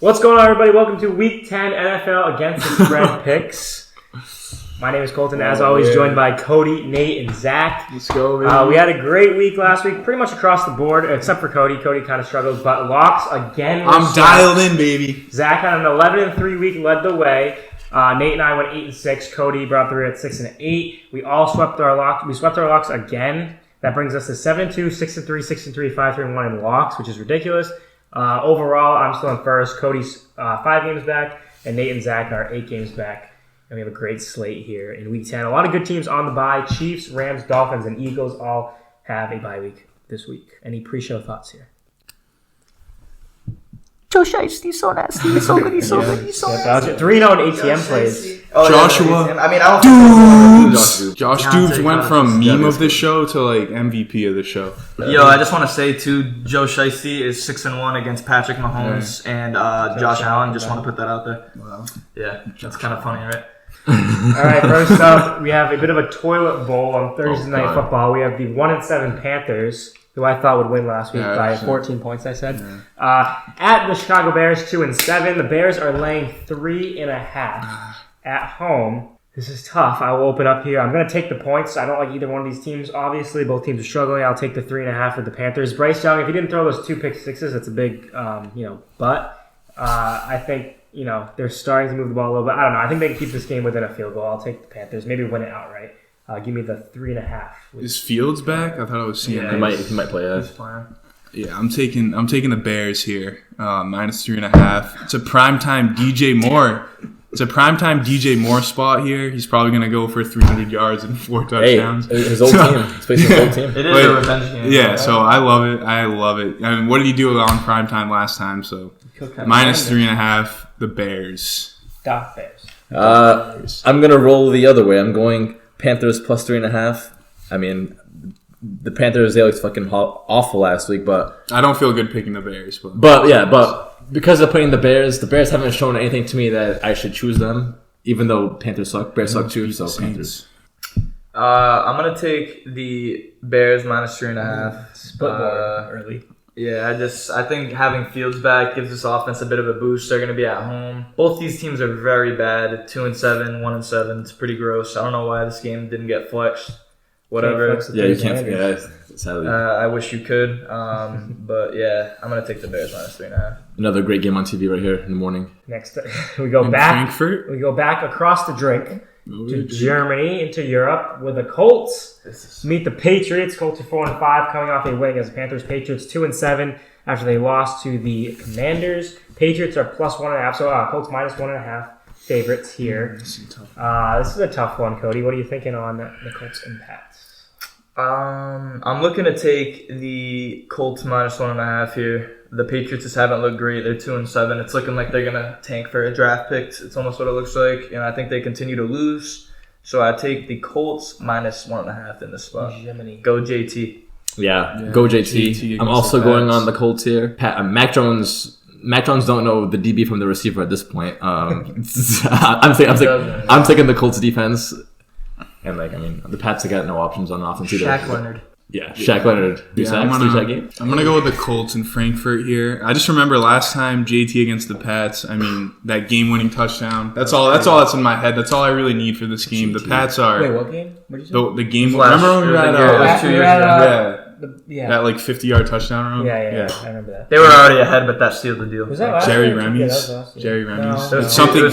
What's going on, everybody? Welcome to Week 10 NFL Against the Spread Picks. My name is Colton, as always, joined by Cody, Nate, and Zach. Let's go, man. We had a great week last week, pretty much across the board, except for Cody. Cody kind of struggled, but locks again. I'm dialed in, baby. Zach had an 11-3 week, led the way. Nate and I went 8-6. Cody brought the rear at 6-8. We all swept our locks. We swept our locks again. That brings us to 7-2, 6-3, 6-3, 5-3-1 in locks, which is ridiculous. Overall, I'm still in first. Cody's 5 games back, and Nate and Zach are 8 games back. And we have a great slate here in Week 10. A lot of good teams on the bye. Chiefs, Rams, Dolphins, and Eagles all have a bye week this week. Any pre-show thoughts here? Joe Shiesty, he's so nasty. He's so good. He's so good. He's so nasty. 3-0 in ATM plays. Joshua. I mean, I don't think Josh Dubes went from meme of the show to like MVP of the show. Yo, I just want to say too, Joe Shiesty is 6-1 against Patrick Mahomes and Josh Allen. Just want to put that out there. Wow. Yeah, that's kind of funny, right? All right, first up, we have a bit of a toilet bowl on Thursday Night Football. We have the 1-7 Panthers, who I thought would win last week by 14 points, I said. Yeah. At the Chicago Bears, 2-7. The Bears are laying 3.5 at home. This is tough. I will open up here. I'm going to take the points. I don't like either one of these teams. Obviously, both teams are struggling. I'll take the 3.5 for the Panthers. Bryce Young, if he didn't throw those 2 pick sixes, that's a big, but I think, they're starting to move the ball a little bit. I don't know. I think they can keep this game within a field goal. I'll take the Panthers. Maybe win it outright. Give me the 3.5. Is Fields back? I thought I was seeing Yeah, him. he might play that. Yeah, I'm taking the Bears here. Minus 3.5. It's a primetime DJ Moore. It's a primetime DJ Moore spot here. He's probably going to go for 300 yards and 4 touchdowns. Hey, his old team. He's facing his old team. It is a revenge game. Yeah, so I love it. I mean, what did he do on primetime last time? So minus 3.5, the Bears. Doc Bears. I'm going to roll the other way. I'm going Panthers plus 3.5. I mean, the Panthers, they looked fucking awful last week, but I don't feel good picking the Bears. But because of putting the Bears haven't shown anything to me that I should choose them, even though Panthers suck. Bears suck too, so Panthers. I'm going to take the Bears minus 3.5. Split early. Yeah, I think having Fields back gives this offense a bit of a boost. They're going to be at home. Both these teams are very bad. 2-7, 1-7. It's pretty gross. I don't know why this game didn't get flexed. Whatever. Yeah, you can't. Yeah, sadly. I wish you could. But yeah, I'm going to take the Bears minus 3.5. Another great game on TV right here in the morning. Next, we go back. Frankfurt? We go back across the drink to Germany, into Europe, where the Colts meet the Patriots. Colts are 4-5, coming off a win against the Panthers. Patriots 2-7 after they lost to the Commanders. Patriots are plus 1.5, so Colts minus 1.5 favorites here. This is a tough one, Cody. What are you thinking on the Colts impact? I'm looking to take the Colts minus 1.5 here. The Patriots just haven't looked great. They're 2-7. It's looking like they're gonna tank for a draft pick. It's almost what it looks like, and I think they continue to lose. So I take the Colts minus 1.5 in this spot. Gemini. Go JT. Yeah, go JT. I'm also going on the Colts here. Mac Jones don't know the DB from the receiver at this point. I'm taking the Colts defense. And the Pats have got no options on offense either. Shaq Leonard. Yeah, Shaq Leonard. I'm gonna go with the Colts in Frankfurt here. I just remember last time JT against the Pats. I mean, that game-winning touchdown. That's all that's in my head. That's all I really need for this game. The Pats are. Wait, what game? What did you say? The game. Remember when we were at 2 years ago? that like 50-yard touchdown run? Yeah, I remember that. They were already ahead, but that sealed the deal. Was that last Jerry year? Remy's. Yeah, that was last year. Jerry Remy's. No.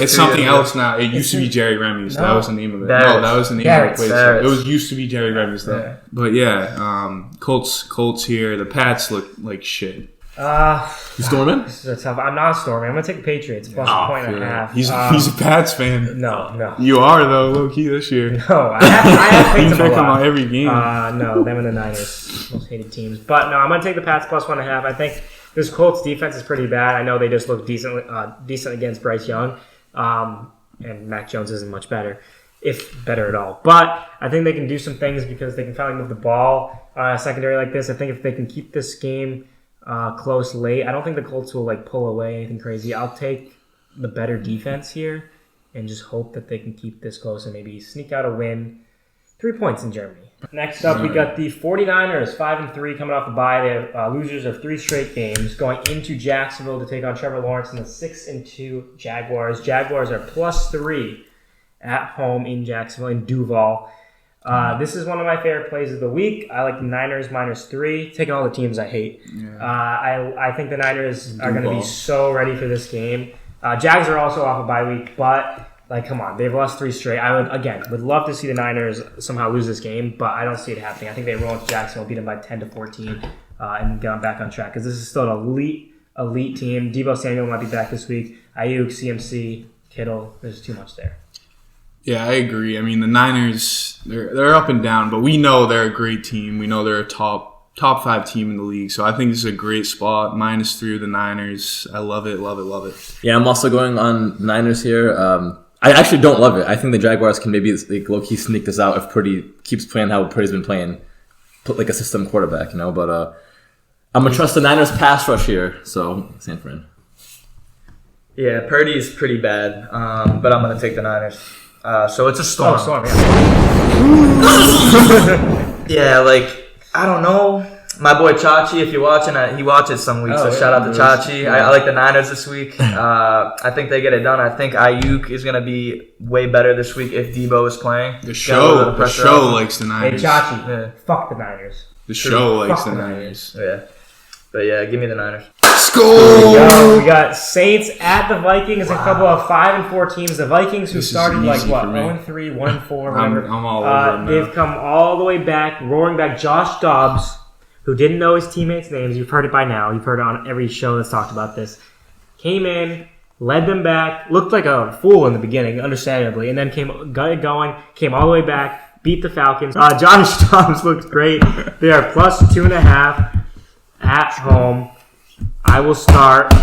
It's something else now. It used to be Jerry Remy's. No. That was the name of it. Barrett's. No, that was the name of the place. Barrett's. It was used to be Jerry Remy's though. Yeah. But yeah, Colts here. The Pats look like shit. You storming? This is a tough. I'm not storming. I'm gonna take the Patriots plus 1.5. He's a Pats fan. No. You are though, low key this year. No, I have picked You them pick a them lot. on every game. No, them and the Niners, most hated teams. But no, I'm gonna take the Pats plus 1.5. I think this Colts defense is pretty bad. I know they just look decent against Bryce Young, and Mac Jones isn't much better, if better at all. But I think they can do some things because they can finally move the ball secondary like this. I think if they can keep this game close late, I don't think the Colts will pull away anything crazy. I'll take the better defense here and just hope that they can keep this close and maybe sneak out a win. 3 points in Germany. Next up, we got the 49ers, 5-3, coming off the bye. They have losers of 3 straight games, going into Jacksonville to take on Trevor Lawrence and the 6-2 Jaguars. Jaguars are +3 at home in Jacksonville, in Duval. This is one of my favorite plays of the week. I like the Niners -3, taking all the teams I hate. Yeah. I think the Niners are going to be so ready for this game. Jags are also off a bye week, but come on, they've lost 3 straight. I would love to see the Niners somehow lose this game, but I don't see it happening. I think they roll into Jacksonville, beat them by 10-14, and get them back on track because this is still an elite team. Deebo Samuel might be back this week. Ayuk, CMC, Kittle. There's too much there. Yeah, I agree. I mean, the Niners, they're up and down, but we know they're a great team. We know they're a top 5 team in the league. So I think this is a great spot. -3 of the Niners. I love it, love it, love it. Yeah, I'm also going on Niners here. I actually don't love it. I think the Jaguars can maybe low-key sneak this out if Purdy keeps playing how Purdy's been playing. Put a system quarterback, But I'm going to trust the Niners pass rush here. So, San Fran. Yeah, Purdy is pretty bad, but I'm going to take the Niners. So it's a storm. Oh, storm, yeah. Yeah, I don't know. My boy Chachi, if you're watching, he watches some weeks, so shout out to Chachi. Yeah. I like the Niners this week. I think they get it done. I think Ayuk is going to be way better this week if Deebo is playing. The show likes the Niners. Hey, Chachi, fuck the Niners. The show likes the Niners. Yeah. But yeah, give me the Niners. Score! We got Saints at the Vikings, a couple of 5-4 teams. The Vikings who started 0-3, 1-4, whatever. I'm all over them now. They've come all the way back, roaring back. Josh Dobbs, who didn't know his teammates' names, you've heard it by now. You've heard it on every show that's talked about this. Came in, led them back, looked like a fool in the beginning, understandably, and then got it going, came all the way back, beat the Falcons. Josh Dobbs looked great. They are +2.5 at home. I will start.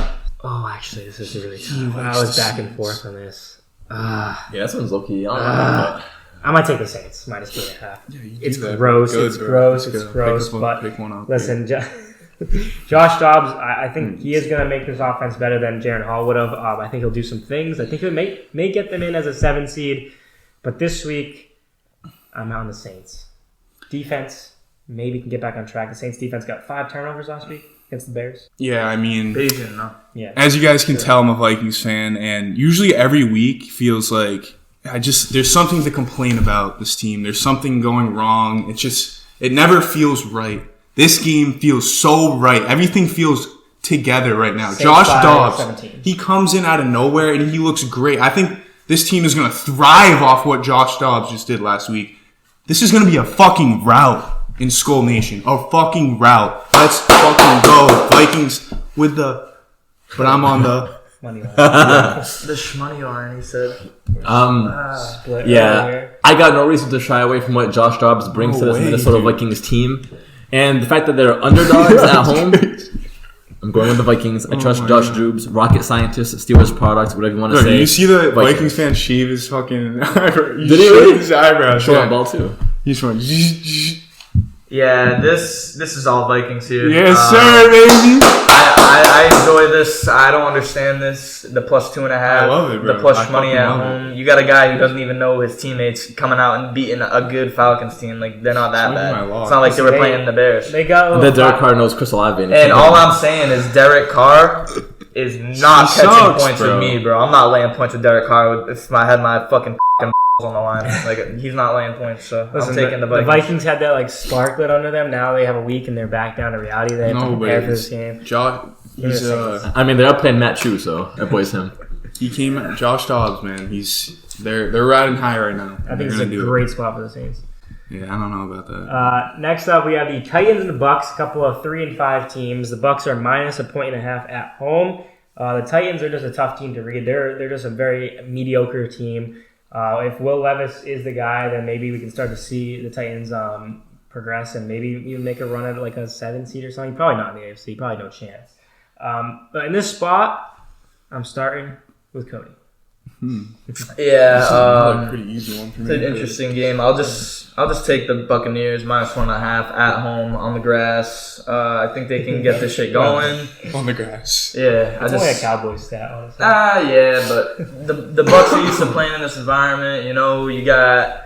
Oh, actually, this is really tough. I was back and forth on this. Yeah, this one's low-key. I might take the Saints -2.5. Yeah, it's gross. It's gross. It's gross. But listen, Josh Dobbs, I think he is going to make this offense better than Jaren Hall would have. I think he'll do some things. I think he may get them in as a 7 seed. But this week, I'm out on the Saints. Defense maybe can get back on track. The Saints defense got 5 turnovers last week against the Bears. Yeah, I mean, yeah. As you guys can tell, I'm a Vikings fan, and usually every week feels like there's something to complain about this team. There's something going wrong. It never feels right. This game feels so right. Everything feels together right now. Josh Dobbs, 17. He comes in out of nowhere and he looks great. I think this team is going to thrive off what Josh Dobbs just did last week. This is going to be a fucking rout in Skull Nation. A fucking rout. Let's fucking go. Vikings with the... But I'm on the... Money line. The shmoney line, he said. Split yeah. I got no reason to shy away from what Josh Dobbs brings to this Minnesota Vikings team. And the fact that they're underdogs at home... I'm going with the Vikings. I trust Josh Dobbs, rocket scientist, Steelers product, whatever you want to say. You see the Vikings fan shave his fucking... Did he really? His eyebrows. Show that ball too. He's going... Yeah, this is all Vikings here. Yes, sir, baby. I enjoy this. I don't understand this. The +2.5. I love it, bro. The plus money at home. You got a guy who doesn't even know his teammates coming out and beating a good Falcons team. Like, they're not that bad. It's not like they were playing the Bears. They got the Derek Carr knows Chris Olave. And all I'm saying is Derek Carr is not catching points with me, bro. I'm not laying points with Derek Carr if I had my fucking on the line. Like, he's not laying points, so listen, I'm taking the Vikings. The Vikings had that spark lit under them. Now they have a week and they're back down to reality. They have to prepare for this game. I mean, they are playing Matt Chu, so that boy's him. Josh Dobbs, man. They're riding high right now. I think it's a great spot for the Saints. Yeah, I don't know about that. Next up, we have the Titans and the Bucks, a couple of 3-5 teams. The Bucks are -1.5 at home. The Titans are just a tough team to read. They're just a very mediocre team. If Will Levis is the guy, then maybe we can start to see the Titans progress and maybe even make a run at a 7 seed or something. Probably not in the AFC. Probably no chance. But in this spot, I'm starting with Cody. Yeah, pretty easy one for me. It's an interesting game. I'll just take the Buccaneers -1.5 at home on the grass. I think they can get this shit going on the grass. Yeah, it's only a Cowboys stat, honestly. Yeah, but the Bucs are used to playing in this environment. You know, you got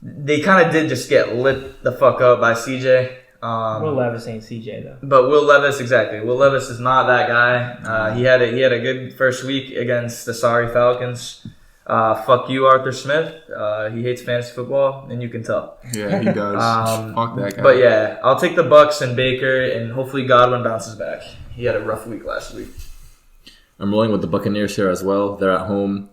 They kind of did just get lit the fuck up by CJ. Will Levis ain't CJ though. But Will Levis, exactly. Will Levis is not that guy. He had a good first week against the sorry Falcons. Fuck you, Arthur Smith. He hates fantasy football, and you can tell. Yeah, he does. Fuck that guy. But yeah, I'll take the Bucks and Baker, and hopefully Godwin bounces back. He had a rough week last week. I'm rolling with the Buccaneers here as well. They're at home.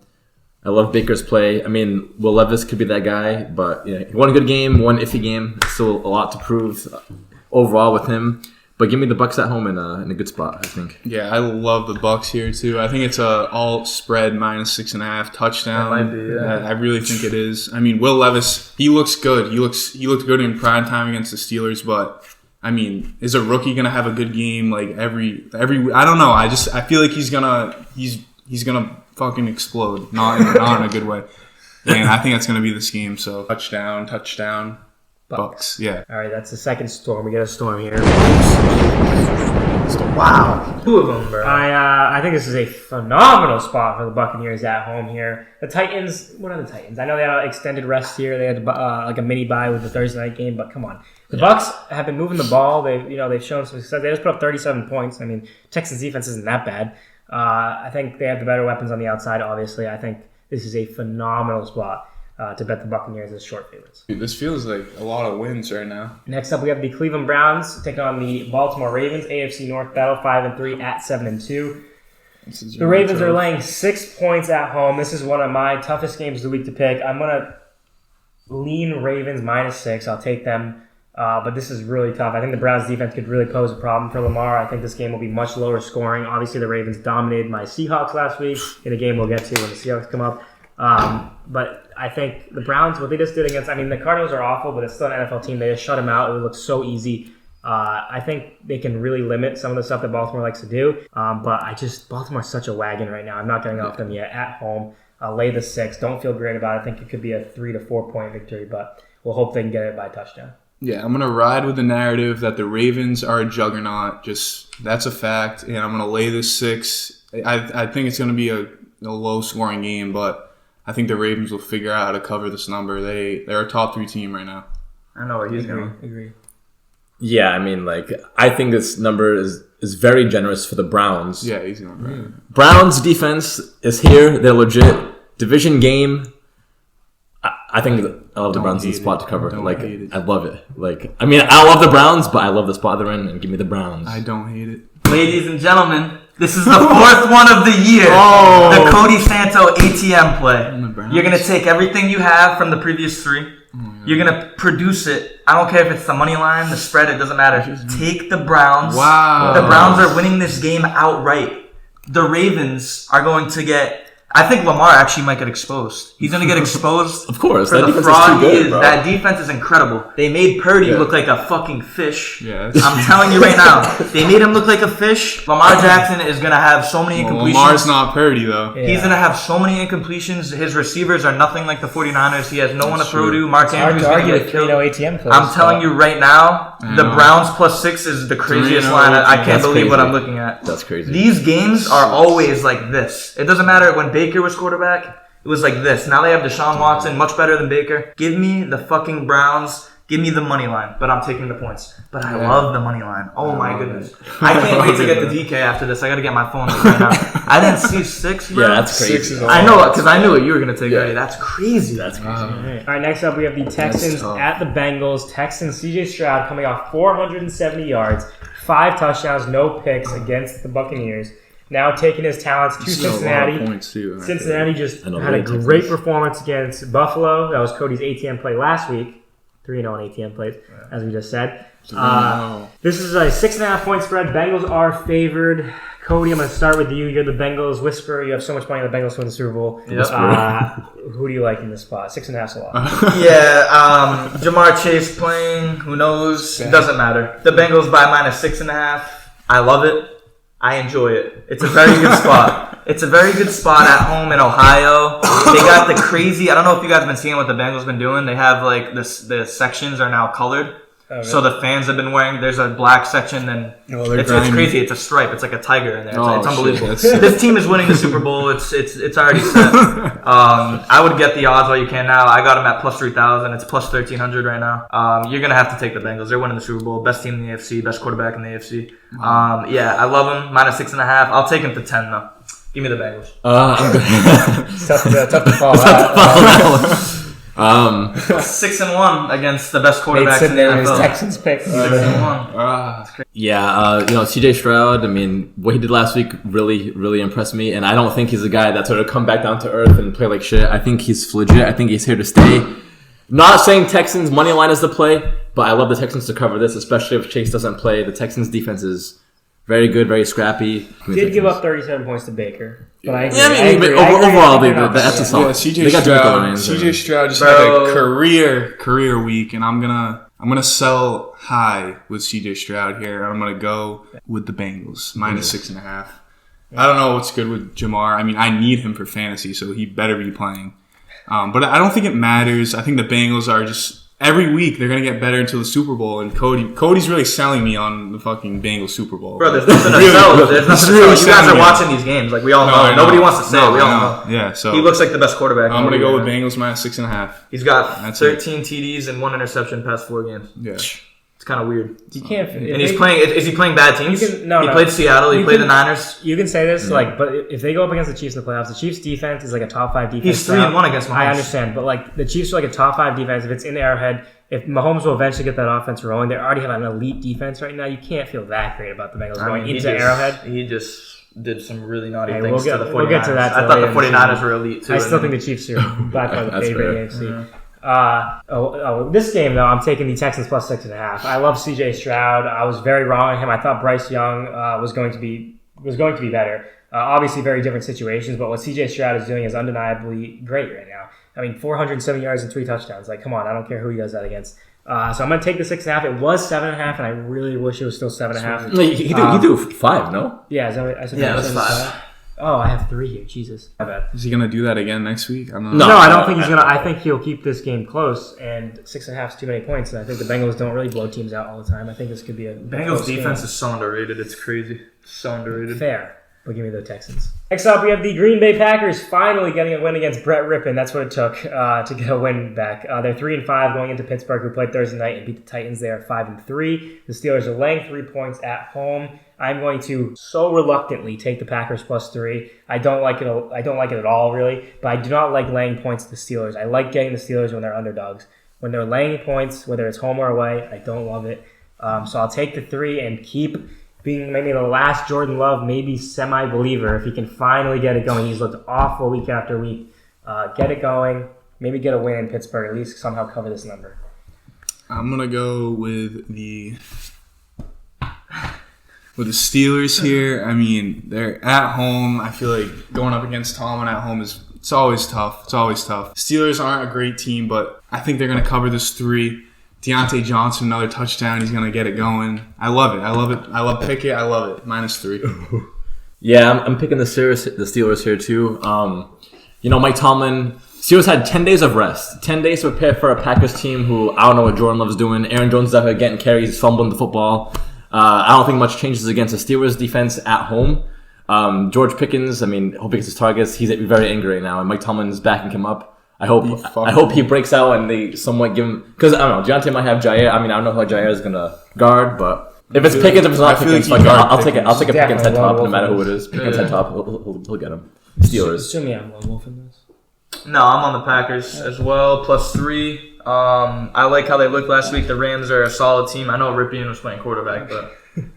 I love Baker's play. I mean, Will Levis could be that guy, but he won a good game, one iffy game. Still a lot to prove overall with him. But give me the Bucks at home in a good spot, I think. Yeah, I love the Bucks here too. I think it's a all spread -6.5 touchdown. That might be, yeah. I really think it is. I mean, Will Levis, he looks good. He looked good in prime time against the Steelers, but I mean, is a rookie gonna have a good game like every? I don't know. I feel like he's gonna fucking explode. Not in a good way. And I think that's gonna be the scheme. So touchdown. Bucks. Yeah. All right, that's the second storm. We get a storm here. Wow. Two of them, bro. I think this is a phenomenal spot for the Buccaneers at home here. The Titans, what are the Titans? I know they had an extended rest here. They had like a mini bye with the Thursday night game, but come on. The Bucks have been moving the ball. They've shown some success. They just put up 37 points. I mean, Texans defense isn't that bad. I think they have the better weapons on the outside, obviously. I think this is a phenomenal spot to bet the Buccaneers as short favorites. Dude, this feels like a lot of wins right now. Next up, we have the Cleveland Browns taking on the Baltimore Ravens. AFC North battle, 5-3 at 7-2. The Ravens are laying 6 points at home. This is one of my toughest games of the week to pick. I'm going to lean Ravens -6. I'll take them. But this is really tough. I think the Browns defense could really pose a problem for Lamar. I think this game will be much lower scoring. Obviously, the Ravens dominated my Seahawks last week in a game we'll get to when the Seahawks come up. But I think the Browns, what they just did against, the Cardinals are awful, but it's still an NFL team. They just shut them out. It looked so easy. I think they can really limit some of the stuff that Baltimore likes to do. But Baltimore's such a wagon right now. I'm not getting off them yet at home. I'll lay the 6. Don't feel great about it. I think it could be a 3 to 4 point victory, but we'll hope they can get it by touchdown. Yeah, I'm going to ride with the narrative that the Ravens are a juggernaut. That's a fact. And I'm going to lay this 6. I think it's going to be a low-scoring game, but I think the Ravens will figure out how to cover this number. They're a top 3 team right now. I know what he's going. Agree. Yeah, I mean, I think this number is very generous for the Browns. Yeah, easy number. Browns defense is here. They're legit. Division game. I think I love the Browns in the spot to cover. I love it. I love the Browns, but I love the spot they're in, and give me the Browns. I don't hate it. Ladies and gentlemen, this is the 4th one of the year. Oh. The Cody Santo ATM play. You're going to take everything you have from the previous 3. You're going to produce it. I don't care if it's the money line, the spread, it doesn't matter. Take the Browns. Wow. The Browns are winning this game outright. The Ravens are going to get... I think Lamar actually might get exposed. He's going to get exposed. Of course. For the fraud he is. That defense is incredible. They made Purdy look like a fucking fish. Yeah, I'm telling you right now. They made him look like a fish. Lamar Jackson is going to have so many incompletions. Lamar's not Purdy, though. Yeah. He's going to have so many incompletions. His receivers are nothing like the 49ers. He has no one to throw to. Mark Andrews is going to get killed. ATM plays, I'm telling you right now, the Browns +6 is the craziest line. I can't believe what I'm looking at. That's crazy. These games are always like this. It doesn't matter when Baker was quarterback. It was like this. Now they have Deshaun Watson, much better than Baker. Give me the fucking Browns. Give me the money line. But I'm taking the points. But I love the money line. Oh my goodness. I can't wait to get the DK after this. I got to get my phone right now. I didn't see 6, bro. Yeah, that's crazy. I know, because I knew what you were going to take already. That's crazy. That's crazy. All right, next up we have the Texans at the Bengals. Texans, CJ Stroud coming off 470 yards, 5 touchdowns, no picks against the Buccaneers. Now taking his talents to Cincinnati. Points too, Cincinnati just had a great performance against Buffalo. That was Cody's ATM play last week. 3-0 in ATM plays, as we just said. This is a 6.5 point spread. Bengals are favored. Cody, I'm going to start with you. You're the Bengals whisperer. You have so much money on the Bengals to win the Super Bowl. Yep. Who do you like in this spot? 6.5's a lot. Yeah, Jamar Chase playing. Who knows? It doesn't matter. The Bengals by -6.5. I love it. I enjoy it. It's a very good spot. It's a very good spot at home in Ohio. They got the crazy... I don't know if you guys have been seeing what the Bengals been doing. They have, the sections are now colored. So the fans have been wearing. There's a black section, and it's crazy. It's a stripe. It's like a tiger in there. It's unbelievable. This team is winning the Super Bowl. It's already set. I would get the odds while you can now. I got them at plus 3,000. It's plus 1,300 right now. You're gonna have to take the Bengals. They're winning the Super Bowl. Best team in the AFC. Best quarterback in the AFC. I love them. minus 6.5. I'll take them to 10 though. Give me the Bengals. I'm good. It's tough to follow that. 6-1 against the best quarterbacks in the NFL. Texans pick. 6-1. Yeah, CJ Stroud, I mean, what he did last week really, really impressed me. And I don't think he's a guy that's going to come back down to earth and play like shit. I think he's legit. I think he's here to stay. Not saying Texans money line is the play, but I love the Texans to cover this, especially if Chase doesn't play. The Texans defense is very good, very scrappy. Did give up 37 points to Baker. But I agree. Overall, that's a solid. CJ Stroud just had a career week, and I'm gonna sell high with CJ Stroud here. I'm gonna go with the Bengals minus 6.5. I don't know what's good with Jamar. I mean, I need him for fantasy, so he better be playing. But I don't think it matters. I think the Bengals are just. Every week they're gonna get better until the Super Bowl, and Cody's really selling me on the fucking Bengals Super Bowl. Bro, there's nothing to sell. There's nothing to sell. You guys are watching these games, like we all know. Nobody wants to say it. We all know. Yeah, so he looks like the best quarterback. I'm gonna go with Bengals minus 6.5. He's got 13 TDs and 1 interception past 4 games. Yeah. It's kind of weird. You can't. And he's playing. Is he playing bad teams? He played Seattle. He played the Niners. You can say this, but if they go up against the Chiefs in the playoffs, the Chiefs' defense is like a top 5 defense. He's 3-1 against Mahomes. I understand, but like the Chiefs are like a top 5 defense. If it's in the Arrowhead, if Mahomes will eventually get that offense rolling, they already have an elite defense right now. You can't feel that great about the Bengals going into Arrowhead. He just did some really naughty things to the 49ers. We'll get to that. I thought the 49ers were elite too. I still think the Chiefs are by far the favorite AFC. This game though, I'm taking the Texans plus 6.5. I love CJ Stroud. I was very wrong on him. I thought Bryce Young was going to be better. Obviously, very different situations, but what CJ Stroud is doing is undeniably great right now. I mean, 407 yards and 3 touchdowns. Like, come on, I don't care who he does that against. So I'm going to take the 6.5. It was 7.5, and I really wish it was still 7.5. He do 5, no? Yeah, is that what I said? Yeah, that's 5. Oh, I have 3 here. Jesus, my bad. Is he gonna do that again next week? I don't know. No, I don't think he's gonna. I think he'll keep this game close, and 6.5 is too many points. And I think the Bengals don't really blow teams out all the time. I think this could be a Bengals defense is so underrated. It's crazy. So underrated. Fair. But give me the Texans. Next up, we have the Green Bay Packers finally getting a win against Brett Rippon. That's what it took to get a win back. They're 3-5 going into Pittsburgh, who played Thursday night and beat the Titans. They are 5-3. The Steelers are laying 3 points at home. I'm going to so reluctantly take the Packers plus 3. I don't like it. I don't like it at all, really. But I do not like laying points to the Steelers. I like getting the Steelers when they're underdogs. When they're laying points, whether it's home or away, I don't love it. So I'll take the 3 and keep being maybe the last Jordan Love, maybe semi-believer, if he can finally get it going. He's looked awful week after week. Get it going. Maybe get a win in Pittsburgh. At least somehow cover this number. I'm going to go with the Steelers here. I mean, they're at home. I feel like going up against Tomlin at home it's always tough. Steelers aren't a great team, but I think they're going to cover this 3. Deontay Johnson, another touchdown. He's going to get it going. I love it. I love Pickett. I love it. Minus 3. Yeah, I'm picking the Steelers here too. Mike Tomlin, Steelers had 10 days of rest. 10 days to prepare for a Packers team who I don't know what Jordan Love's doing. Aaron Jones is out here getting carries, fumbling the football. I don't think much changes against the Steelers defense at home. George Pickens, hope he gets his targets. He's very angry right now, and Mike Tomlin's backing him up. I hope he breaks out and they somewhat give him, because I don't know, Deontay might have Jair. I don't know how Jair is gonna guard, but if it's Pickens, if it's not Pickens, I'll take it. I'll take a Pickens head top, no matter who it is. Pickens head top, he'll get him. Steelers. Assume I'm lone wolf in this. No, I'm on the Packers as well, plus 3. I like how they looked last week. The Rams are a solid team. I know Ripien was playing quarterback, but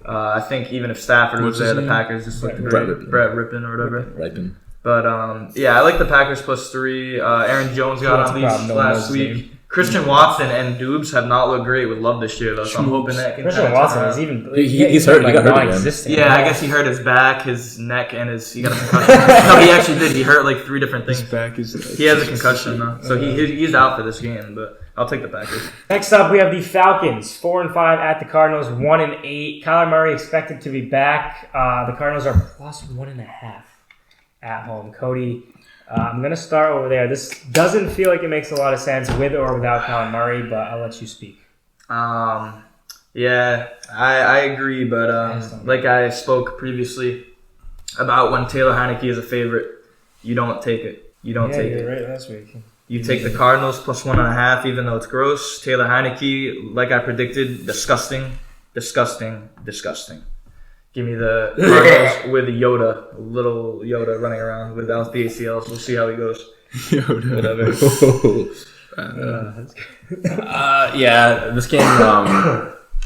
I think even if Stafford was there, the Packers just looked great. Brett Rippon or whatever. Rippon. But, I like the Packers plus 3. Aaron Jones got unleashed last week. Christian Watson and Dubes have not looked great with Love this year, though, so I'm hoping that can Christian Watson is even... He's hurt. He got hurt again. Yeah, I guess he hurt his back, his neck, and he got a concussion. No, he actually did. He hurt, 3 different things. His back is... He has a concussion, though, so he's out for this game, but I'll take the Packers. Next up, we have the Falcons, 4-5 at the Cardinals, 1-8. Kyler Murray expected to be back. The Cardinals are plus 1.5 at home. Cody, I'm going to start over there. This doesn't feel like it makes a lot of sense with or without Kyler Murray, but I'll let you speak. Yeah, I agree, but like I spoke previously about when Taylor Heineke is a favorite, you don't take it. You don't take it. Right last week. You take the Cardinals plus 1.5, even though it's gross. Taylor Heineke, like I predicted, disgusting. Give me the Cardinals with Yoda, little Yoda running around without the ACLs. We'll see how he goes. Yoda. Whatever. Yeah, this game,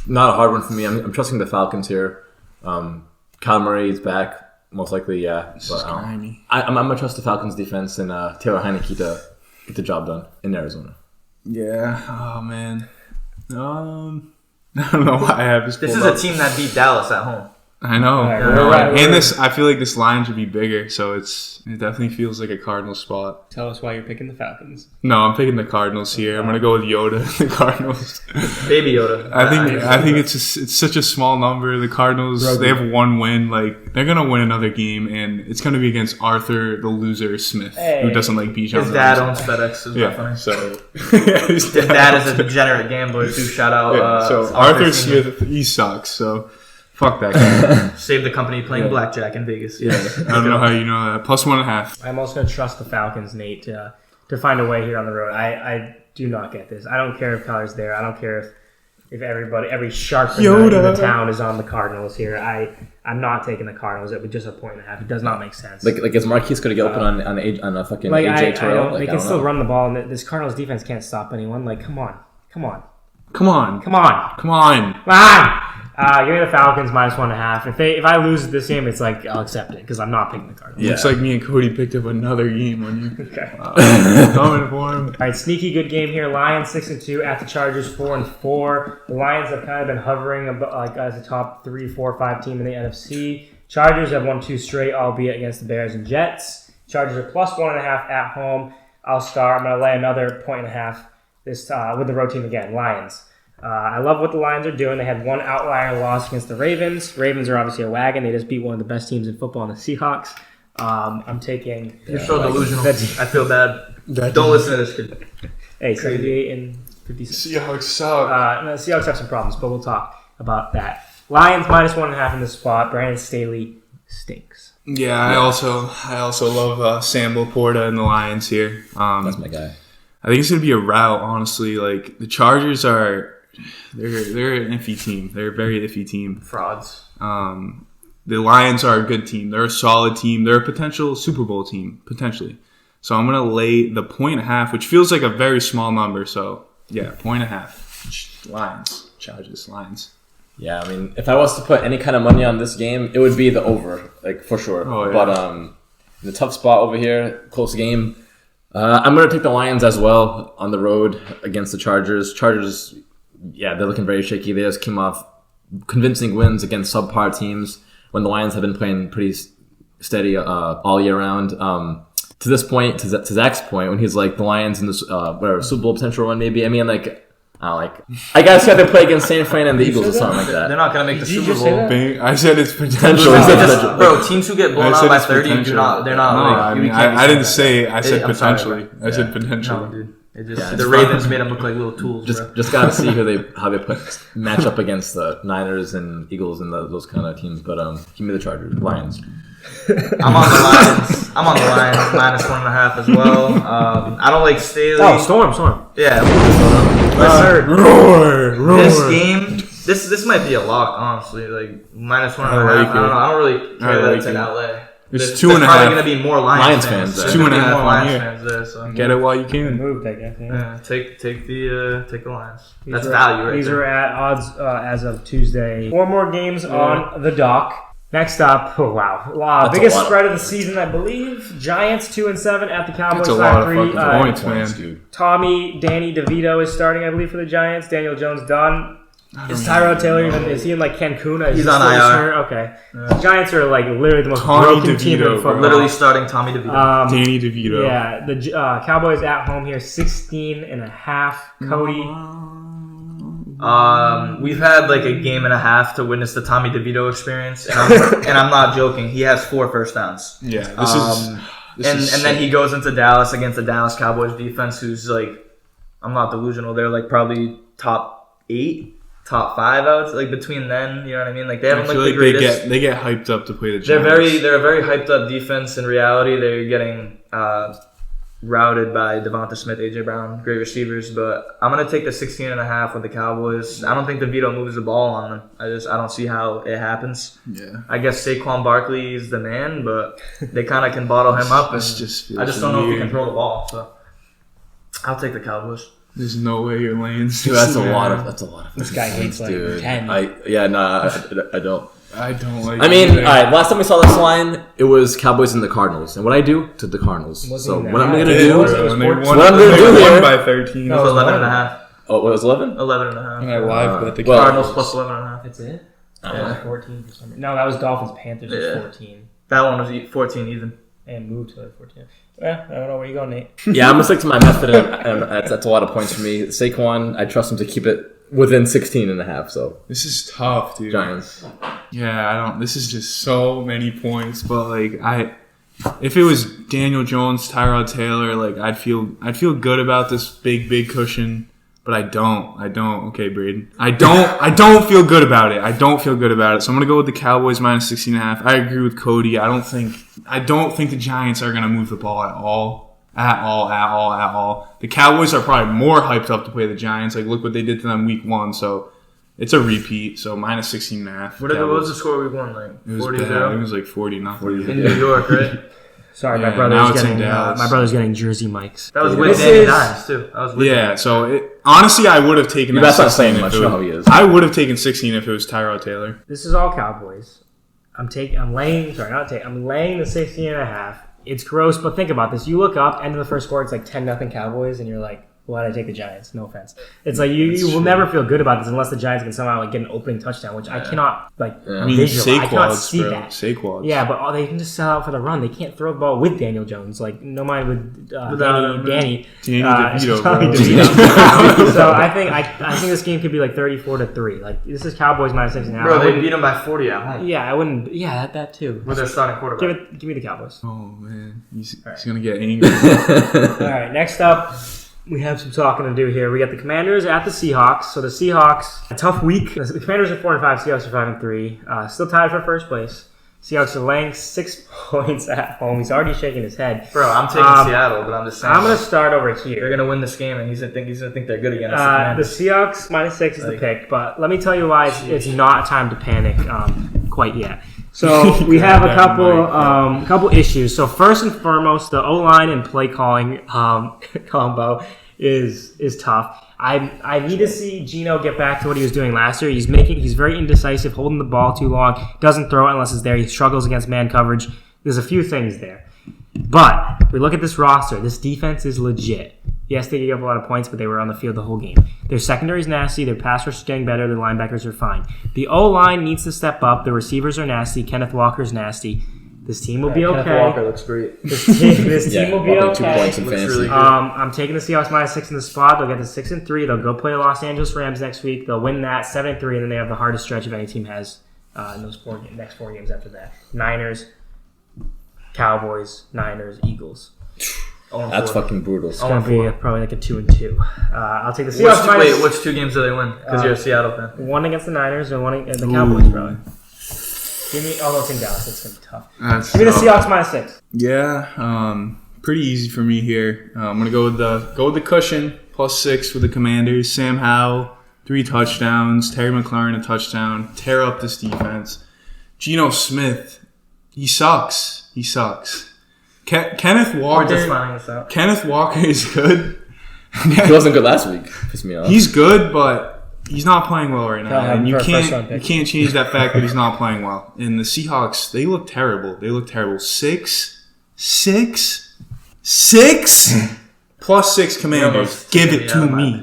not a hard one for me. I'm trusting the Falcons here. Kyle Murray is back, most likely, yeah. But I'm going to trust the Falcons defense and Taylor Heineke to get the job done in Arizona. Yeah. Oh, man. I don't know why I have this. This is a team that beat Dallas at home. I know. Right. And this, I feel like this line should be bigger, so it definitely feels like a Cardinal spot. Tell us why you're picking the Falcons. No, I'm picking the Cardinals here. I'm gonna go with Yoda, the Cardinals. Baby Yoda. I think it's such a small number. The Cardinals, they have one win. Like they're gonna win another game, and it's gonna be against Arthur, the loser Smith, who doesn't like Bijan. His dad owns FedEx. Is that funny? So his dad is a degenerate gambler too. Shout out. So Arthur Smith, he sucks. So. Fuck that guy. Saved the company playing blackjack in Vegas. Yeah. I don't know how you know that. Plus 1.5. I'm also going to trust the Falcons, Nate, to find a way here on the road. I do not get this. I don't care if Kyler's there. I don't care if every shark in the town is on the Cardinals here. I'm not taking the Cardinals. It would just a 1.5. It does not make sense. Like is Marquise going to get open on a fucking AJ Terrell? They can still run the ball, and this Cardinals defense can't stop anyone. Like, come on. Come on. Give me the Falcons minus 1.5. If I lose this game, it's like I'll accept it because I'm not picking the Cardinals. Yeah. Looks like me and Cody picked up another game on you. Okay. Coming for him. All right, sneaky good game here. Lions 6-2 at the Chargers 4-4. The Lions have kind of been hovering like as a top 3, 4, 5 team in the NFC. Chargers have won 2 straight, albeit against the Bears and Jets. Chargers are plus 1.5 at home. I'm going to lay another 1.5 this with the road team again. Lions. I love what the Lions are doing. They had one outlier loss against the Ravens. Ravens are obviously a wagon. They just beat one of the best teams in football in the Seahawks. I'm taking... You're so delusional. I feel bad. Don't listen to this kid. Hey, 78 and 56. Seahawks suck. The Seahawks have some problems, but we'll talk about that. Lions minus 1.5 in this spot. Brandon Staley stinks. Yeah, I also love Sam Laporta and the Lions here. That's my guy. I think it's going to be a rout, honestly. Like, the Chargers are... They're an iffy team. They're a very iffy team. Frauds. The Lions are a good team. They're a solid team. They're a potential Super Bowl team, potentially. So I'm going to lay the 1.5, which feels like a very small number. So, yeah, 1.5. Lions. Chargers. Lions. Yeah, I mean, if I was to put any kind of money on this game, it would be the over, like, for sure. Oh, yeah. But in the tough spot over here, close game, I'm going to take the Lions as well on the road against the Chargers. Chargers... Yeah, they're looking very shaky. They just came off convincing wins against subpar teams when the Lions have been playing pretty steady all year round. To this point, to Zach's point, when he's like the Lions in this Super Bowl potential run, maybe. I mean, I guess you have to play against San Fran and the Eagles or something like that. They're not going to make the Super Bowl. I said it's potential. Bro, teams who get blown out by 30, they're not. I didn't say. I said potentially. I said potentially. No, dude. The Ravens made them look like little tools. Just gotta see how they match up against the Niners and Eagles and those kind of teams. But give me the Chargers, Lions. I'm on the Lions. Minus 1.5 as well. I don't like Staley. Oh, Storm. Yeah. Roar. This game, this might be a lock, honestly. Like minus 1.5. I don't really care that it's in LA. It's 2.5. There's probably going to be more Lions fans. There's 2.5 Lions fans there. So get it while you can. Moved, I guess. Yeah. Take the Lions. That's value, right? These are at odds as of Tuesday. 4 more games on the dock. Next up, biggest spread of the season, I believe. Giants 2-7 at the Cowboys 5-3. That's a lot of fucking points, man. Dude. Danny DeVito is starting, I believe, for the Giants. Daniel Jones done. Is Tyrod Taylor even? Is he in like Cancun? He's on IR. Okay. The Giants are like literally the most broken team in football. Literally starting Tommy DeVito. Danny DeVito. Yeah, the Cowboys at home here, 16.5. Cody. We've had like a game and a half to witness the Tommy DeVito experience, and I'm not joking. He has 4 first downs. Yeah, and then he goes into Dallas against the Dallas Cowboys defense, who's like, I'm not delusional. They're like probably top 8, top 5 out. Like between then, you know what I mean? Like they haven't I looked feel the like greatest. they get hyped up to play the They're Giants. they're a very hyped up defense. In reality, they're getting routed by Devonta Smith, AJ Brown, great receivers. But I'm gonna take the 16.5 with the Cowboys. I don't think DeVito moves the ball on them. I don't see how it happens. Yeah. I guess Saquon Barkley is the man, but they kind of can bottle him up. And This just feels I just don't know if he weird. can throw the ball. So I'll take the Cowboys. There's no way you're laying. Dude, that's a lot of. This guy hates like dude. 10. I don't. I don't like. I mean, it. all right. Last time we saw this line, it was Cowboys and the Cardinals, and what I do to the Cardinals. Wasn't So that what I'm high. gonna They do? were, when they won, what I'm gonna they do won here- by 13. It was 11.5. Oh, what was 11? 11.5. And I live bet the well, Cardinals plus 11.5. That's it? Yeah. 14 for some reason. No, that was Dolphins Panthers was Yeah. 14 That one was 14 even. and moved to like 14. Yeah, I don't know where you go, Nate. Yeah, I'm gonna stick to my method, and that's a lot of points for me. Saquon, I trust him to keep it within 16.5. So This is tough, dude. Giants. Yeah, I don't. This is just so many points, but like if it was Daniel Jones, Tyrod Taylor, like I'd feel good about this big cushion, but I don't. Okay, Braden. I don't feel good about it. So I'm gonna go with the Cowboys minus 16.5. I agree with Cody. I don't think the Giants are gonna move the ball at all. At all. The Cowboys are probably more hyped up to play the Giants. Like, look what they did to them week 1. So it's a repeat. So minus 16.5. What was the score we won? Like It was 40-0? bad. It was like 40-0. In New York, right? Sorry, Yeah, my now brother's it's in getting Dallas. my brother's getting jersey mics. That was This with Danny is- Dimes, too. That was with Yeah, Danny. so honestly, I would have taken that That's not 16 saying if much. it You know was- how he is. I would have taken 16 if it was Tyrod Taylor. This is all Cowboys. I'm laying the 16.5. It's gross, but think about this. You look up, end of the first quarter, it's like 10-0 Cowboys, and you're like, why did I take the Giants? No offense. It's like you will true. never feel good about this unless the Giants can somehow like get an opening touchdown, which I cannot Yeah. visualize. I cannot Saquads, see bro. that. Saquads. Yeah, but they can just sell out for the run. They can't throw the ball with Daniel Jones. Like, no mind with Without Danny. Danny DeVito, Tommy bro. DeVito. So I think this game could be like 34-3. Like, this is Cowboys minus 6.5. Bro, I they wouldn't- beat them by 40 at home. Yeah, I wouldn't. Yeah, that too. With their starting quarterback. Give me the Cowboys. Oh, man. He's right. going to get angry. All right, next up, we have some talking to do here. We got the Commanders at the Seahawks. So the Seahawks, a tough week. The Commanders are 4-5. Seahawks are 5-3. Still tied for first place. Seahawks are laying 6 points at home. He's already shaking his head. Bro, I'm taking Seattle, but I'm just saying. I'm gonna start over They're here. gonna win this game, and he's gonna think they're good again. That's The Seahawks minus 6 is the pick, but let me tell you why it's not time to panic quite yet. So we have a couple issues. So first and foremost, the O-line and play calling combo is tough. I need to see Geno get back to what he was doing last year. He's very indecisive, holding the ball too long, doesn't throw it unless it's there. He struggles against man coverage. There's a few things there. But we look at this roster. This defense is legit. Yes, they gave up a lot of points, but they were on the field the whole game. Their secondary is nasty. Their pass rush is getting better. Their linebackers are fine. The O-line needs to step up. The receivers are nasty. Kenneth Walker's nasty. This team will be okay. Kenneth Walker looks great. This team will be Walker, 2 okay. points in Looks fantasy. really good. I'm taking the Seahawks minus 6 in the spot. They'll get to 6-3. They'll go play the Los Angeles Rams next week. They'll win that 7-3, and then they have the hardest stretch if any team has in those next 4 games after that. Niners, Cowboys, Niners, Eagles. That's fucking brutal. It's gonna be probably like a 2-2. I'll take the Seahawks minus Which 2 games do they win? Because you're a Seattle fan. one against the Niners and one against the Cowboys, probably. Give me. Although it's in Dallas, it's gonna be tough. Give me the Seahawks minus 6. Yeah, pretty easy for me here. I'm gonna go with the cushion plus 6 with the Commanders. Sam Howell, 3 touchdowns. Terry McLaurin, a touchdown. Tear up this defense. Geno Smith, he sucks. Kenneth We're just Walker. finding this out. Kenneth Walker is good. He wasn't good last week. Pissed me off. He's good, but he's not playing well right I'll now, have and him you for a first-round can't pick. change that fact that he's not playing well. And the Seahawks, they look terrible. 6 plus 6 Commanders. Give it to me.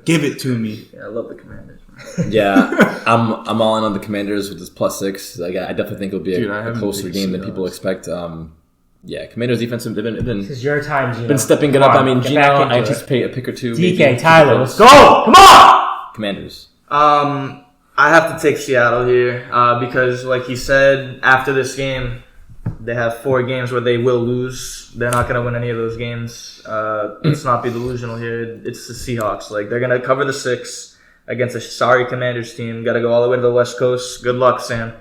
Give it to me. Yeah, I love the Commanders. Yeah, I'm all in on the Commanders with this plus 6. Like, I definitely think it'll be Dude, I a haven't closer picked game than Seahawks. people expect. Yeah, Commanders defense have been This is your time, Gino. stepping it Come up. on, I mean, get Gino, back into I it. anticipate a pick or 2. DK, maybe. Tyler, let's go! Come on! Commanders. I have to take Seattle here because, like he said, after this game, they have 4 games where they will lose. They're not going to win any of those games. Let's not be delusional here. It's the Seahawks. Like, they're going to cover the 6. against a sorry Commanders team. Got to go all the way to the West Coast. Good luck, Sam.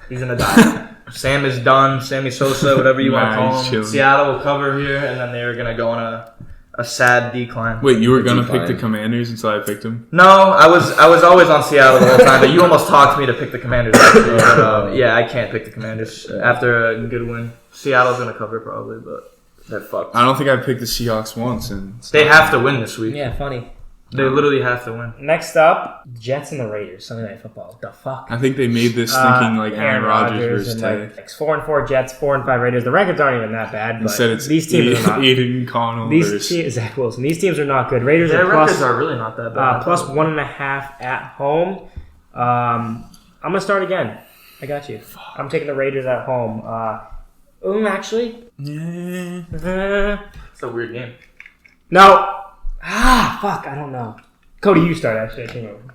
He's gonna die. Sam is done. Sammy Sosa, whatever you want to call him. Chilling. Seattle will cover here, and then they're gonna go on a sad decline. Wait, you were gonna pick the Commanders until I picked them? No, I was always on Seattle the whole time, but you almost talked me to pick the Commanders. Actually, but, yeah, I can't pick the Commanders after a good win. Seattle's gonna cover probably, but they're fucked. I don't think I picked the Seahawks once, and They have to win this week. Yeah, funny. They literally have to win. Next up, Jets and the Raiders. Sunday Night Football. The fuck? I think they made this thinking like Aaron Rodgers versus and Tay. 4-4 Jets, 4-5 Raiders. The records aren't even that bad. But Instead, it's these teams are not. Aiden Connell versus Zach Wilson. These teams are not good. Raiders Their are records plus, are really not that bad. plus 1.5 at home. I'm gonna start again. I got you. I'm taking the Raiders at home. Actually, Yeah. It's a weird game. no. Fuck. I don't know. Cody, you start. Actually, I came over.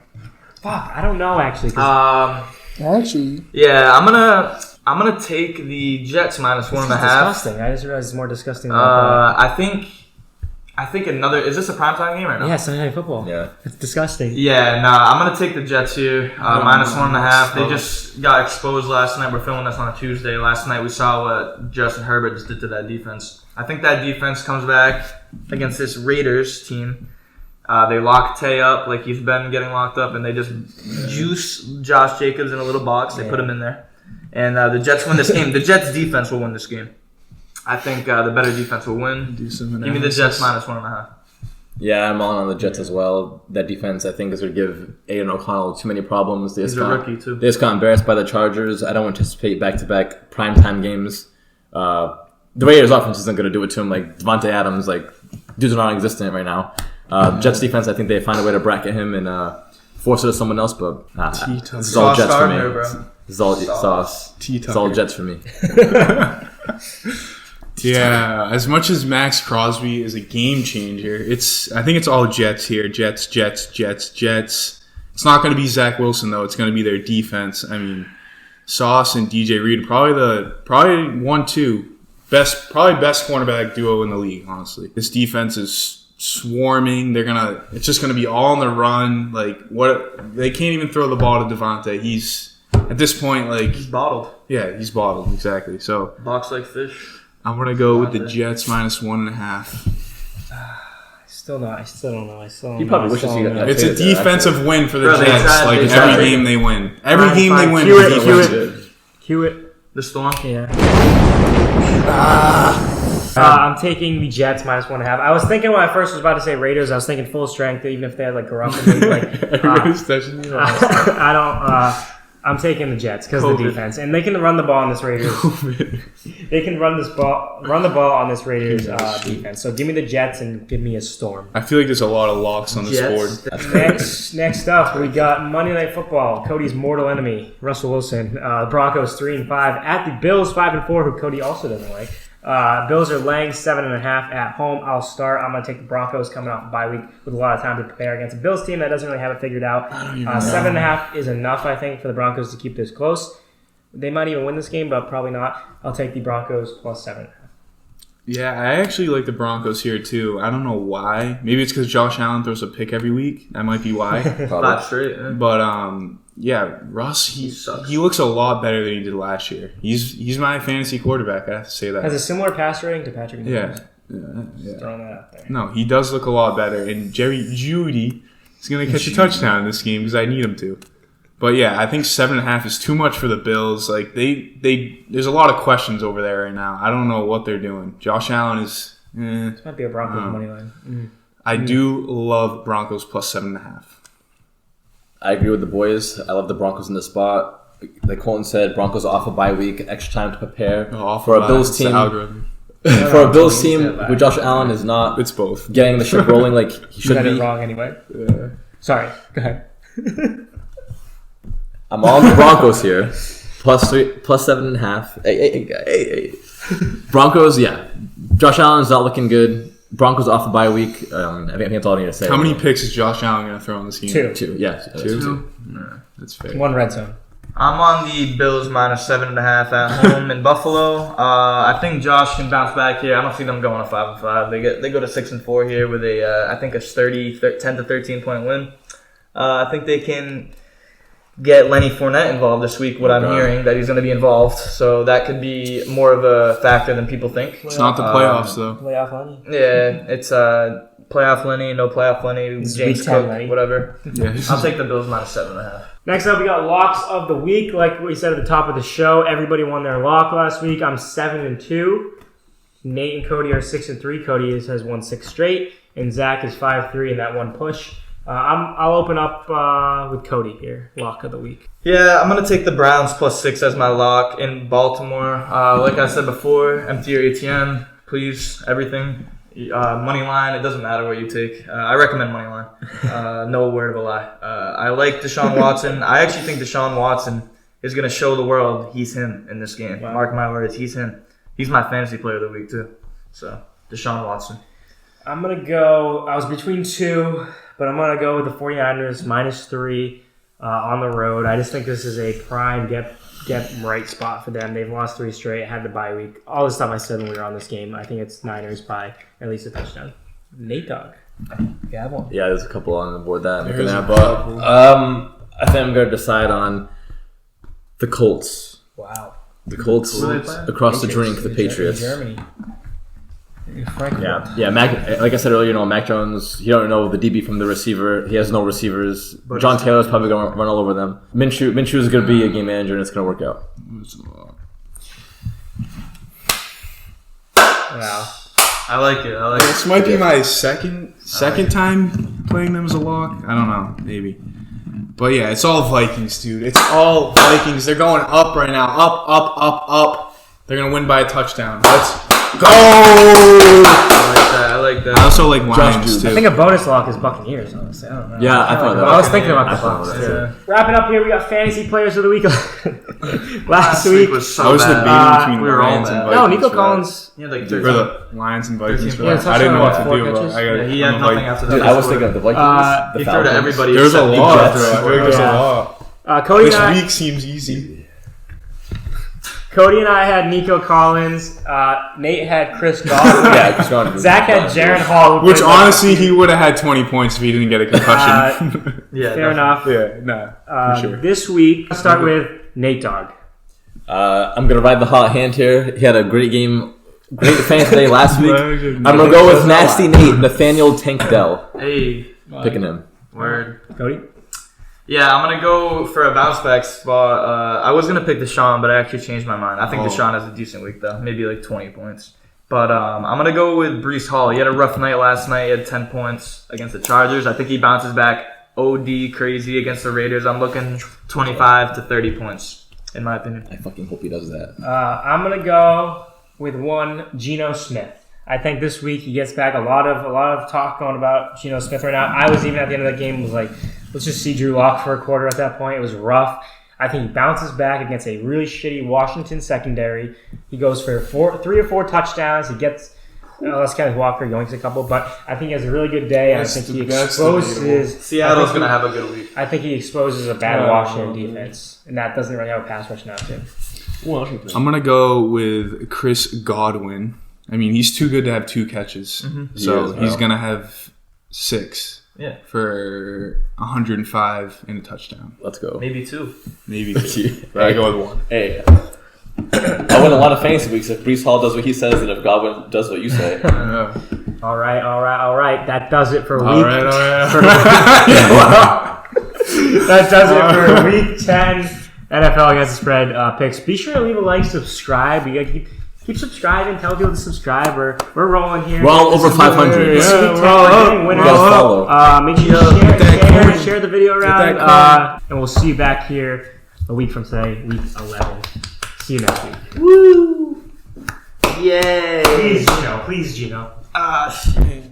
Fuck. I don't know. Actually. Actually, Yeah, I'm gonna take the Jets minus 1.5. Disgusting. I just realized it's more disgusting than I thought. I think another. Is this a primetime game or no? Yeah, Sunday Night Football. Yeah. It's disgusting. Yeah, nah, I'm going to take the Jets here. Minus 1.5. They just got exposed last night. We're filming this on a Tuesday. Last night we saw what Justin Herbert just did to that defense. I think that defense comes back against this Raiders team. They lock Tay up like he's been getting locked up, and they just juice Josh Jacobs in a little box. They put him in there. And the Jets win this game. The Jets defense will win this game. I think the better defense will win. Give me the Jets minus 1.5. Yeah, I'm on the Jets as well. That defense, I think, is going to give Aiden O'Connell too many problems. He's a rookie, too. They just got embarrassed by the Chargers. I don't anticipate back-to-back primetime games. The Raiders' offense isn't going to do it to him. Like, Devontae Adams, like, dudes are non-existent right now. Jets defense, I think they find a way to bracket him and force it to someone else, but this is all Jets for me. This is all sauce. It's all Jets for me. Yeah, as much as Max Crosby is a game changer, I think it's all Jets here. Jets. It's not going to be Zach Wilson though. It's going to be their defense. I mean, Sauce and DJ Reed probably 1-2 best cornerback duo in the league. Honestly, this defense is swarming. It's just gonna be all on the run. Like they can't even throw the ball to Devontae. He's at this point like He's bottled. Yeah, he's bottled exactly. So Box like fish. I'm gonna go with the Jets minus 1.5. I still don't know. He probably wishes he got. It's a defensive win for the Bro, Jets. Like every game they win. Every game they win. Cue it. The Storm. Yeah. I'm taking the Jets minus 1.5. I was thinking when I first was about to say Raiders, I was thinking full strength, even if they had like Garoppolo. I'm taking the Jets because of the defense, and they can run the ball on this Raiders. They can run the ball on this Raiders defense. So give me the Jets and give me a storm. I feel like there's a lot of locks on this board. Next up, we got Monday Night Football. Cody's mortal enemy, Russell Wilson. Broncos 3-5 at the Bills 5-4, who Cody also doesn't like. Bills are laying 7.5 at home. I'll start. I'm going to take the Broncos coming off a bye week with a lot of time to prepare against a Bills team that doesn't really have it figured out. 7.5 is enough, I think, for the Broncos to keep this close. They might even win this game, but probably not. I'll take the Broncos plus 7.5. Yeah, I actually like the Broncos here too. I don't know why. Maybe it's because Josh Allen throws a pick every week. That might be why. 5 straight. Yeah. But yeah, Russ, he looks a lot better than he did last year. He's my fantasy quarterback. I have to say that. Has a similar pass rating to Patrick Mahomes. Yeah. Throwing that out there. No, he does look a lot better. And Jerry Jeudy is going to catch a touchdown in this game because I need him to. But yeah, I think 7.5 is too much for the Bills. Like there's a lot of questions over there right now. I don't know what they're doing. Josh Allen is. This might be a Broncos money line. I do love Broncos plus 7.5. I agree with the boys. I love the Broncos in this spot. Like Colton said, Broncos off a bye week, extra time to prepare for a Bills team. For a Bills team, where Josh Allen is not. It's both getting the ship rolling like he should be. You got it wrong anyway. Yeah. Sorry. Go ahead. I'm on the Broncos here, plus 7.5. Hey. Broncos, yeah. Josh Allen's not looking good. Broncos off the bye week. I think that's all I need to say. How many picks is Josh Allen going to throw in this game? Two. Yeah, two. No, that's fair. One red zone. I'm on the Bills minus 7.5 at home in Buffalo. I think Josh can bounce back here. I don't see them going to 5-5. They go to 6-4 here with a 10 to 13 point win. I think they can get Lenny Fournette involved this week. What I'm hearing that he's going to be involved, so that could be more of a factor than people think. It's not the playoffs though. Playoff Lenny. Yeah, it's playoff Lenny, no playoff Lenny, It's James week 10 Cook, Lenny. whatever. Yeah, I'll take the Bills minus 7.5. Next up, we got locks of the week. Like we said at the top of the show, everybody won their lock last week. I'm 7-2. Nate and Cody are 6-3. Cody has won 6 straight, and Zach is 5-3 in that one push. I'll open up with Cody here. Lock of the week. Yeah, I'm gonna take the Browns +6 as my lock in Baltimore. Like I said before, empty your ATM, please. Everything, money line. It doesn't matter what you take. I recommend money line. No word of a lie. I like Deshaun Watson. I actually think Deshaun Watson is gonna show the world he's him in this game. Wow. Mark my words, he's him. He's my fantasy player of the week too. So Deshaun Watson. I'm going to go, I was between 2, but I'm going to go with the 49ers -3 on the road. I just think this is a prime get right spot for them. They've lost 3 straight, had the bye week. All the stuff I said when we were on this game, I think it's Niners by at least a touchdown. Nate Dogg. You have one? Yeah, there's a couple on the board that I'm looking There's at, a but couple. I think I'm going to decide on the Colts. Wow. The Colts Who are they playing? across the drink, the Patriots. Germany. Yeah. Mac, like I said earlier, Mac Jones. You don't know the DB from the receiver. He has no receivers. John Taylor's probably going to run all over them. Minshew is going to be a game manager, and it's going to work out. Wow. I like it. This might be my second time playing them as a lock. I don't know, maybe. But yeah, it's all Vikings, dude. It's all Vikings. They're going up right now. Up. They're going to win by a touchdown. Let's go! I like that. I also like Lions, too. I think a bonus lock is Buccaneers, honestly. I don't know. Yeah, I thought that. I was thinking about the I thought Bucs, that. too. Wrapping up here, we got fantasy players of the week. Last week. was so I was bad. debating between we were all Lions and mad. Vikings. No, Nico for Collins. He had like that. For the Lions and Vikings. For Yeah, that. I didn't know what to touchdown, do, what, but 4 I got he had nothing after that. Dude, I was thinking of the Vikings. He the threw to Falcons. everybody. There's a except the lot. Jets. I feel like there's a Yeah. lot. Cody This and I. week seems easy. Cody and I had Nico Collins. Nate had Chris Godwin. Yeah, Chris Godwin. Zach had Jaron Hall. who Which played honestly, he would have had 20 points if he didn't get a concussion. Yeah, Fair enough. yeah, nah, for sure. This week, I'll start with Nate Dogg. I'm going to ride the hot hand here. He had a great game. Great fantasy day last week. I'm going to go with Nasty Nate, Nathaniel Tank Dell. Hey, Picking him. word. Cody? Yeah, I'm gonna go for a bounce back spot. I was gonna pick Deshaun, but I actually changed my mind. I think Deshaun has a decent week though, maybe like 20 points. But I'm gonna go with Breece Hall. He had a rough night last night. He had 10 points against the Chargers. I think he bounces back OD crazy against the Raiders. I'm looking 25 to 30 points, in my opinion. I fucking hope he does that. I'm gonna go with one Geno Smith. I think this week he gets back a lot of talk going about Geno Smith right now. I was even at the end of the game was like, let's just see Drew Lock for a quarter at that point. It was rough. I think he bounces back against a really shitty Washington secondary. He goes for 3 or 4 touchdowns. He gets unless Kenneth Walker yoinks a couple, but I think he has a really good day. And I think he exposes Seattle's gonna have a good week. I think he exposes a bad Washington defense, and that doesn't really have a pass rush now too. I'm going to go with Chris Godwin. I mean, he's too good to have 2 catches. Mm-hmm. So he's going to have 6 for 105 and a touchdown. Let's go. Maybe 2. Maybe 2. But I go with 1. Hey. I win a lot of fantasy weeks if Breece Hall does what he says and if Godwin does what you say. All right. That does it for week. All right. That does it for week 10 NFL Against the Spread picks. Be sure to leave a like, subscribe. You gotta keep subscribing. Tell people to subscribe. We're rolling here. We're all over 500. We're all up. We gotta follow. Make sure you share the video around. And we'll see you back here a week from today, week 11. See you next week. Woo! Yay! Please, Gino. Ah, shit.